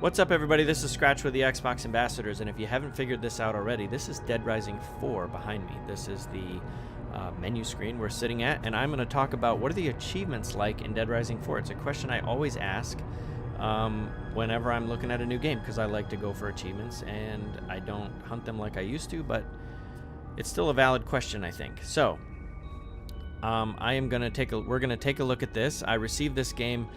What's up, everybody? This is Scratch with the Xbox Ambassadors, and if you haven't figured this out already, this is Dead Rising 4 behind me. This is the menu screen we're sitting at, and I'm going to talk about what are the achievements like in Dead Rising 4. It's a question I always ask whenever I'm looking at a new game, because I like to go for achievements, and I don't hunt them like I used to, but it's still a valid question, I think. So, we're going to take a look at this. I received this game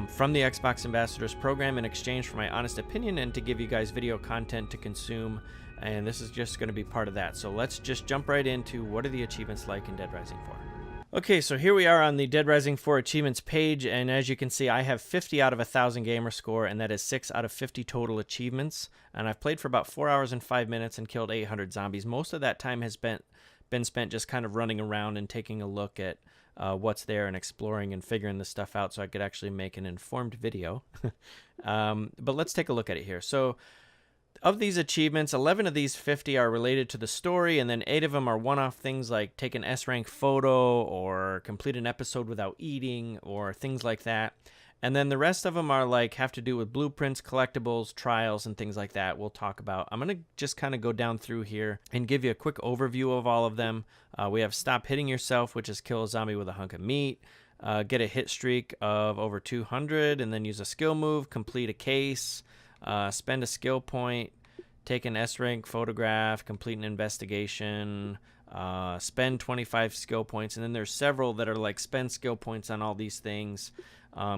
from the Xbox Ambassadors program in exchange for my honest opinion and to give you guys video content to consume, and this is just going to be part of that. So let's just jump right into what are the achievements like in Dead Rising 4. Okay, so here we are on the Dead Rising 4 achievements page, and as you can see, I have 50 out of 1,000 gamer score, and that is 6 out of 50 total achievements, and I've played for about 4 hours and 5 minutes and killed 800 zombies. Most of that time has been spent just kind of running around and taking a look at what's there and exploring and figuring this stuff out so I could actually make an informed video. But let's take a look at it here. So of these achievements, 11 of these 50 are related to the story, and then 8 of them are one-off things like take an S-rank photo or complete an episode without eating or things like that. And then the rest of them are like have to do with blueprints, collectibles, trials, and things like that we'll talk about. I'm going to just kind of go down through here and give you a quick overview of all of them. We have Stop Hitting Yourself, which is kill a zombie with a hunk of meat, get a hit streak of over 200, and then use a skill move, complete a case, spend a skill point, take an S-rank photograph, complete an investigation, spend 25 skill points, and then there's several that are like spend skill points on all these things.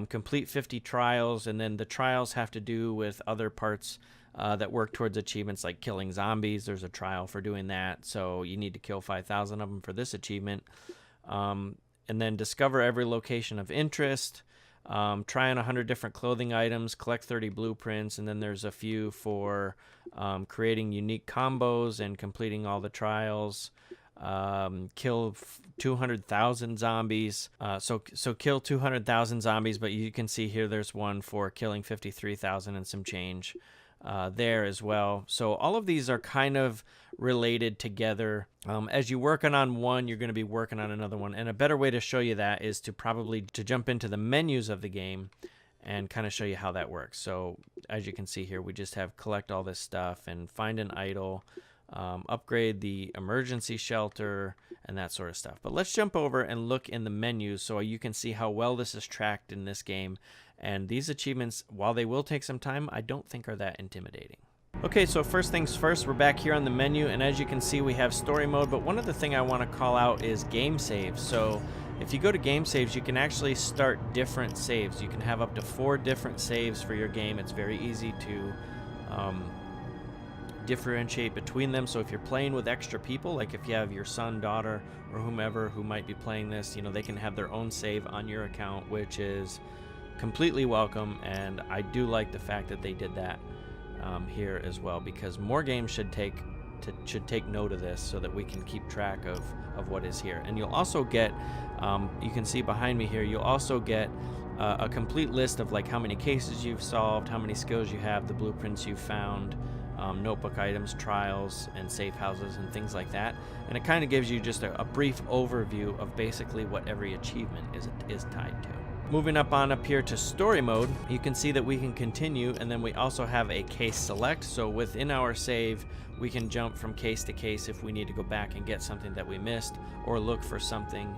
Complete 50 trials, and then the trials have to do with other parts that work towards achievements like killing zombies. There's a trial for doing that, so you need to kill 5,000 of them for this achievement. And then discover every location of interest, try on 100 different clothing items, collect 30 blueprints, and then there's a few for creating unique combos and completing all the trials. Kill 200,000 zombies. So kill 200,000 zombies, but you can see here there's one for killing 53,000 and some change there as well. So all of these are kind of related together. As you're working on one, you're going to be working on another one. And a better way to show you that is to jump into the menus of the game and kind of show you how that works. So as you can see here, we just have collect all this stuff and find an idol, upgrade the emergency shelter, and that sort of stuff. But let's jump over and look in the menus so you can see how well this is tracked in this game. And these achievements, while they will take some time, I don't think are that intimidating. Okay, so first things first, we're back here on the menu, and as you can see, we have story mode, but one other thing I want to call out is game saves. So if you go to game saves, you can actually start different saves. You can have up to 4 different saves for your game. It's very easy to differentiate between them. So if you're playing with extra people, like if you have your son, daughter, or whomever who might be playing this, you know, they can have their own save on your account, which is completely welcome. And I do like the fact that they did that here as well, because more games should take note of this so that we can keep track of what is here. And you'll also get, you can see behind me here, you'll also get a complete list of like how many cases you've solved, how many skills you have, the blueprints you've found, notebook items, trials, and safe houses, and things like that. And it kind of gives you just a brief overview of basically what every achievement is tied to. Moving up here to story mode, you can see that we can continue, and then we also have a case select. So within our save, we can jump from case to case if we need to go back and get something that we missed or look for something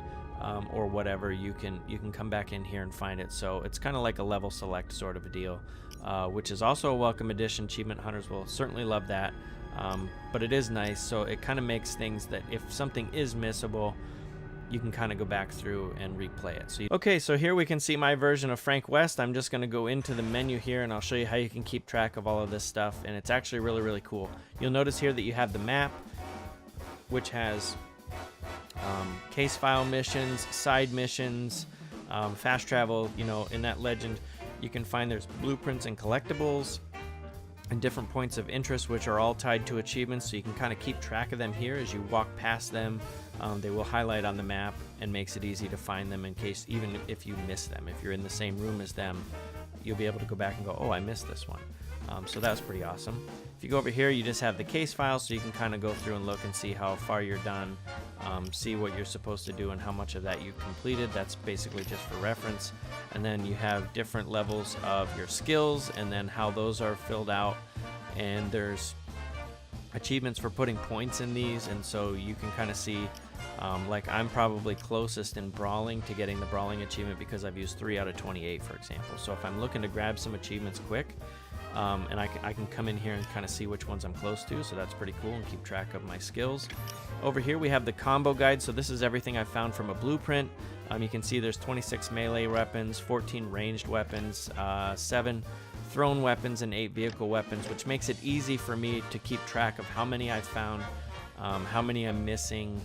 or whatever. You can come back in here and find it. So it's kind of like a level select sort of a deal, which is also a welcome addition. Achievement hunters will certainly love that, but it is nice. So it kind of makes things that if something is missable, you can kind of go back through and replay it. Okay, so here we can see my version of Frank West. I'm just going to go into the menu here, and I'll show you how you can keep track of all of this stuff, and it's actually really, really cool. You'll notice here that you have the map, which has case file missions, side missions, fast travel. You know, in that legend, you can find there's blueprints and collectibles and different points of interest, which are all tied to achievements, so you can kind of keep track of them here as you walk past them. They will highlight on the map and makes it easy to find them in case, even if you miss them. If you're in the same room as them, you'll be able to go back and go, oh, I missed this one. So that's pretty awesome. If you go over here, you just have the case file, so you can kind of go through and look and see how far you're done, see what you're supposed to do and how much of that you completed. That's basically just for reference. And then you have different levels of your skills and then how those are filled out. And there's achievements for putting points in these, and so you can kind of see, like I'm probably closest in brawling to getting the brawling achievement because I've used 3 out of 28, for example. So if I'm looking to grab some achievements quick, and I can come in here and kind of see which ones I'm close to, so that's pretty cool, and keep track of my skills. Over here we have the combo guide, so this is everything I found from a blueprint. You can see there's 26 melee weapons, 14 ranged weapons, 7 thrown weapons, and 8 vehicle weapons, which makes it easy for me to keep track of how many I've found, how many I'm missing,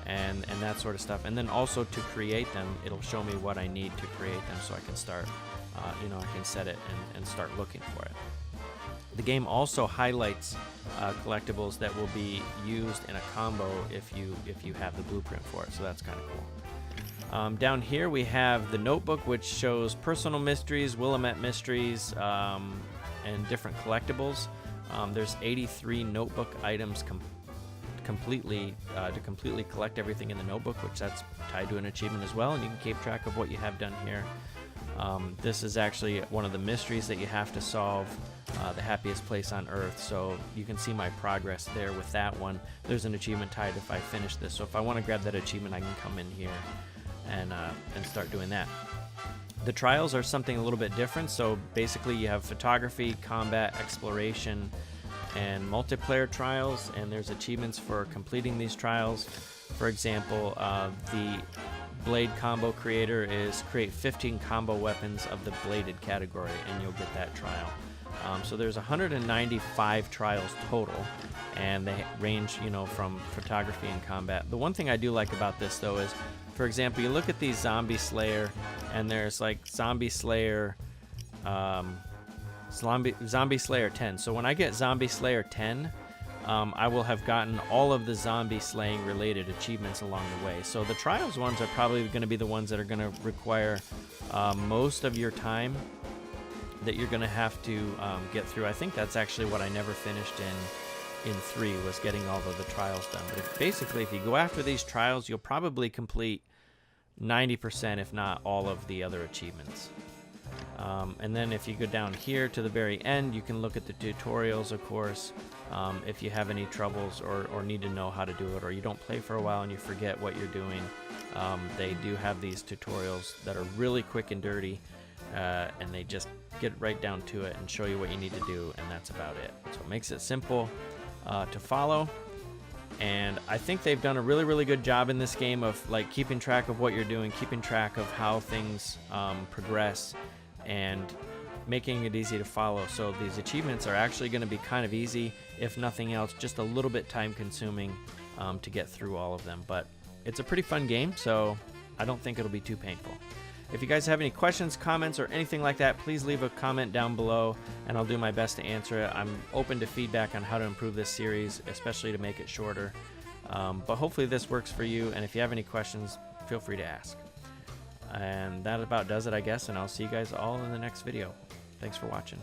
and that sort of stuff. And then also to create them, it'll show me what I need to create them, so I can start, I can set it and start looking for it. The game also highlights collectibles that will be used in a combo if you have the blueprint for it, so that's kind of cool. Down here we have the notebook, which shows personal mysteries, Willamette mysteries, and different collectibles. There's 83 notebook items completely collect everything in the notebook, which that's tied to an achievement as well, and you can keep track of what you have done here. This is actually one of the mysteries that you have to solve, the happiest place on earth, so you can see my progress there with that one. There's an achievement tied if I finish this, so if I want to grab that achievement, I can come in here and start doing that. The trials are something a little bit different, so basically you have photography, combat, exploration, and multiplayer trials, and there's achievements for completing these trials. For example, the blade combo creator is create 15 combo weapons of the bladed category, and you'll get that trial. So there's 195 trials total, and they range, from photography and combat. The one thing I do like about this, though, is, for example, you look at these Zombie Slayer, and there's like Zombie Slayer 10. So when I get Zombie Slayer 10, I will have gotten all of the zombie slaying related achievements along the way. So the trials ones are probably going to be the ones that are going to require most of your time that you're going to have to get through. I think that's actually what I never finished in 3, was getting all of the trials done. But if you go after these trials, you'll probably complete 90%, if not all, of the other achievements. And then if you go down here to the very end, you can look at the tutorials, of course. If you have any troubles or need to know how to do it, or you don't play for a while and you forget what you're doing, they do have these tutorials that are really quick and dirty, and they just get right down to it and show you what you need to do, and that's about it. So it makes it simple to follow, and I think they've done a really, really good job in this game of like keeping track of what you're doing, keeping track of how things progress, and making it easy to follow. So these achievements are actually going to be kind of easy, if nothing else, just a little bit time consuming to get through all of them. But it's a pretty fun game, so I don't think it'll be too painful. If you guys have any questions, comments, or anything like that, please leave a comment down below, and I'll do my best to answer it. I'm open to feedback on how to improve this series, especially to make it shorter. But hopefully this works for you, and if you have any questions, feel free to ask. And that about does it, I guess, and I'll see you guys all in the next video. Thanks for watching.